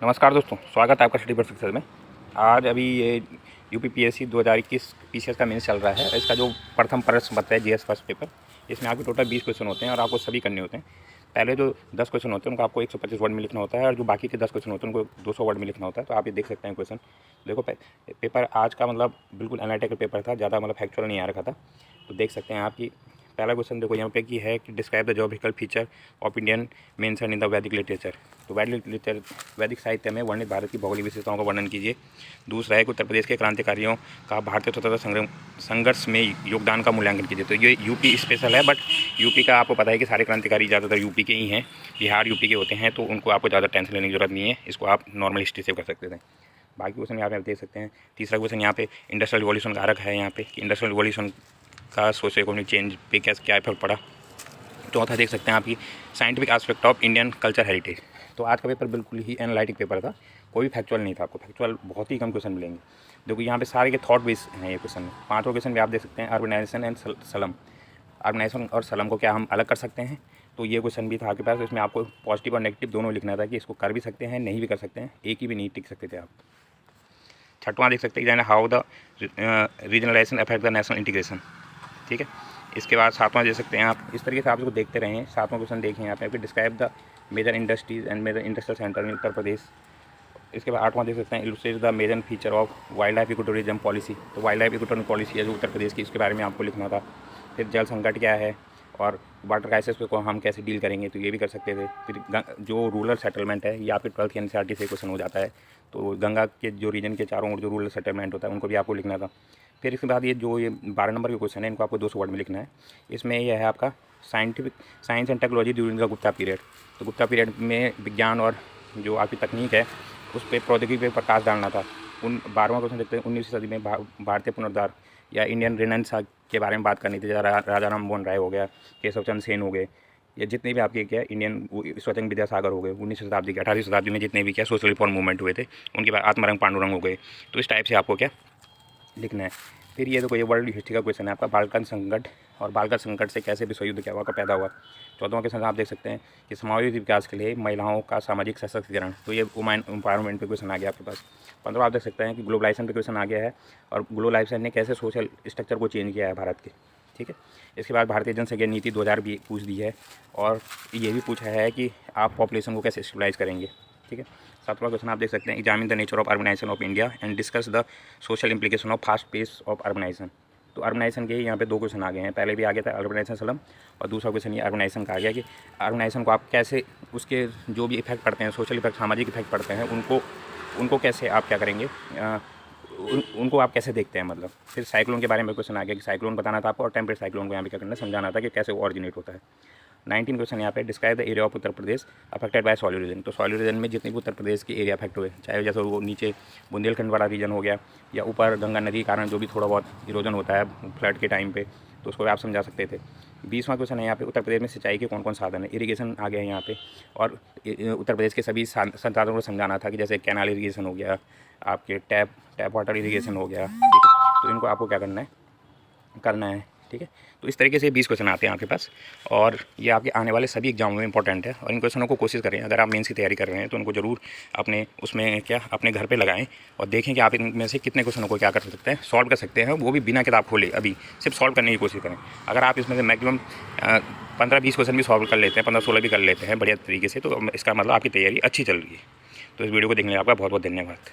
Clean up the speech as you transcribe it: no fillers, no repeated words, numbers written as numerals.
नमस्कार दोस्तों, स्वागत है आपका स्टडी पर सक्सेस में। आज अभी ये यूपीपीएससी 2021 पीसीएस का मेंस चल रहा है। इसका जो प्रथम प्रश्न पत्र है जीएस फर्स्ट पेपर, इसमें आपके टोटल 20 क्वेश्चन होते हैं और आपको सभी करने होते हैं। पहले जो 10 क्वेश्चन होते हैं उनको आपको 125 वर्ड में लिखना होता है और जो बाकी के 10 क्वेश्चन होते हैं उनको 200 वर्ड में लिखना होता है। तो आप ये देख सकते हैं क्वेश्चन। देखो पेपर आज का मतलब बिल्कुल एनालिटिकल पेपर था, ज़्यादा मतलब फैक्चुअल नहीं आ रखा था। तो देख सकते हैं आपकी पहला क्वेश्चन देखो यहाँ पे कि है कि describe the geographical feature of Indian mention in the वैदिक लिटरेचर। तो वैदिक साहित्य में वर्णित भारत की भौगोलिक विशेषताओं का वर्णन कीजिए। दूसरा है कि उत्तर प्रदेश के क्रांतिकारियों का भारतीय स्वतंत्रता संघर्ष में योगदान का मूल्यांकन कीजिए। तो ये यूपी स्पेशल है, बट यूपी का आपको पता है कि सारे क्रांतिकारी ज़्यादातर यूपी के ही हैं, बिहार यूपी के होते हैं, तो उनको आपको ज़्यादा टेंशन लेने की जरूरत नहीं है। इसको आप नॉर्मल हिस्ट्री से कर सकते थे। बाकी क्वेश्चन यहाँ पे आप देख सकते हैं। तीसरा क्वेश्चन यहाँ पे इंडस्ट्रियल रिवॉल्यूशन का अर्क है यहाँ पे कि इंडस्ट्रियल रिवॉल्यूशन का सोशो इकोनॉमिक चेंज पे क्या इफेक्ट पड़ा। चौथा देख सकते हैं आपकी scientific aspect of Indian culture heritage. तो आज का पेपर बिल्कुल ही एनालिटिक पेपर था, कोई फैक्चुअल नहीं था। आपको फैक्चुअल बहुत ही कम क्वेश्चन मिलेंगे। देखो यहाँ पे सारे के थॉट बेस हैं ये क्वेश्चन में। पांचों क्वेश्चन भी आप देख सकते हैं अर्बनाइजेशन एंड स्लम। अर्बनाइजेशन और स्लम को क्या हम अलग कर सकते हैं, तो ये क्वेश्चन भी था आपके पास। इसमें आपको पॉजिटिव और नेगेटिव दोनों लिखना था कि इसको कर भी सकते हैं, नहीं भी कर सकते हैं, एक ही भी नहीं टिक सकते थे आप। छठवां देख सकते हैं how the regionalisation affect the national integration. ठीक है। इसके बाद सातवां दे सकते हैं आप। इस तरीके से आप इसको देखते रहें। सातवां क्वेश्चन देखें यहाँ पे describe the major industries and major industrial centre in Uttar Pradesh. इसके बाद आठवां देख सकते हैं illustrate the major feature of wild life ecotourism policy. तो वाइल्ड लाइफ इकोटूरिज्म पॉलिसी है जो उत्तर प्रदेश की, इसके बारे में आपको लिखना था। फिर जल संकट क्या है और वाटर क्राइसिस को हम कैसे डील करेंगे, तो ये भी कर सकते थे। फिर जो रूरल सेटलमेंट है, ये आपके 12th एनसीईआरटी से क्वेश्चन हो जाता है। तो गंगा के जो रीजन के चारों ओर जो रूरल सेटलमेंट होता है उनको भी आपको लिखना था। फिर इसके बाद ये 12 नंबर के क्वेश्चन है, इनको आपको 200 वर्ड में लिखना है। इसमें यह है आपका science and technology during the Gupta period. तो गुप्ता पीरियड में विज्ञान और जो आपकी तकनीक है उस पर प्रौद्योगिकी पर प्रकाश डालना था। 12वां क्वेश्चन देखते हैं 19वीं सदी में भारतीय पुनरुद्धार या इंडियन रेनेसां के बारे में बात करनी थी। राजा राम मोहन राय हो गया, केशव चंद्र सेन हो गए, या जितने भी आपके क्या इंडियन स्वतंत्र विद्यासागर हो गए 19वीं शताब्दी के, 18वीं शताब्दी में जितने भी क्या सोशल रिफॉर्म मूवमेंट हुए थे, उनके बाद आत्मारंग पांडुरंग हो गए। तो इस टाइप से आपको क्या लिखना है। फिर ये देखो ये वर्ल्ड हिस्ट्री का क्वेश्चन है आपका, बाल्कन संकट और बाल्कन संकट से कैसे विश्व युद्ध क्या हुआ का पैदा हुआ। 14वां क्वेश्चन आप देख सकते हैं कि समावेशी विकास के लिए महिलाओं का सामाजिक सशक्तिकरण। तो ये वुमेन एम्पावरमेंट पे क्वेश्चन आ गया आपके पास। 15वां आप देख सकते हैं कि ग्लोबलाइजेशन पे क्वेश्चन आ गया है और ग्लोबलाइजेशन ने कैसे सोशल स्ट्रक्चर को चेंज किया है भारत के। ठीक है। इसके बाद भारतीय जनसंख्या नीति 2000 भी पूछ दी है और ये भी पूछा है कि आप पॉपुलेशन को कैसे स्टेबलाइज करेंगे। ठीक है। 7वां क्वेश्चन आप देख सकते हैं examine the nature of urbanisation of India and discuss the social implication of fast pace of urbanisation. तो अर्बनाइजेशन के यहाँ पे 2 क्वेश्चन आ गए हैं। पहले भी आ गया था अर्बनाइजेशन स्लम, और दूसरा क्वेश्चन ये अर्बनाइजेशन का आ गया कि अर्बनाइजेशन को आप कैसे, उसके जो भी इफेक्ट पड़ते हैं, सोशल इफेक्ट, सामाजिक इफेक्ट पड़ते हैं, उनको कैसे आप क्या करेंगे, उनको आप कैसे देखते हैं मतलब। फिर साइक्लोन के बारे में क्वेश्चन आ गया कि साइक्लोन बताना था आपको और टेम्परेट साइक्लोन को यहाँ पे क्या करना, समझाना था कि कैसे ऑरिजिनेट होता है। 19 क्वेश्चन यहाँ पे describe the area of Uttar Pradesh affected by soil erosion. तो सॉइल इरोजन में जितने भी उत्तर प्रदेश के एरिया अफेक्ट हुए, चाहे जैसे वो नीचे बुंदेलखंड वाला रीजन हो गया या ऊपर गंगा नदी के कारण जो भी थोड़ा बहुत इरोजन होता है फ्लड के टाइम पे, तो उसको आप समझा सकते थे। 20वां क्वेश्चन है यहाँ पे उत्तर प्रदेश में सिंचाई के कौन कौन साधन है। इरीगेशन आ गया है यहाँ पे, और उत्तर प्रदेश के सभी संसाधनों को समझाना था कि जैसे कैनाल इरीगेशन हो गया, आपके टैप वाटर इरीगेशन हो गया। ठीक है। तो इनको आपको क्या करना है। ठीक है। तो इस तरीके से 20 क्वेश्चन आते हैं आपके पास, और ये आपके आने वाले सभी एग्जामों में इंपॉर्टेंट है। और इन क्वेश्चनों को कोशिश करें, अगर आप मेंस की तैयारी कर रहे हैं तो उनको जरूर अपने उसमें क्या अपने घर पे लगाएं और देखें कि आप इनमें से कितने क्वेश्चनों को क्या कर सकते हैं, सॉल्व कर सकते हैं, वो भी बिना किताब खोले। अभी सिर्फ सॉल्व करने की कोशिश करें। अगर आप इसमें से मैक्सिमम 15-20 क्वेश्चन भी सॉल्व कर लेते हैं, 15-16 भी कर लेते हैं बढ़िया तरीके से, तो इसका मतलब आपकी तैयारी अच्छी चल रही है। तो इस वीडियो को देखने के लिए आपका बहुत बहुत धन्यवाद।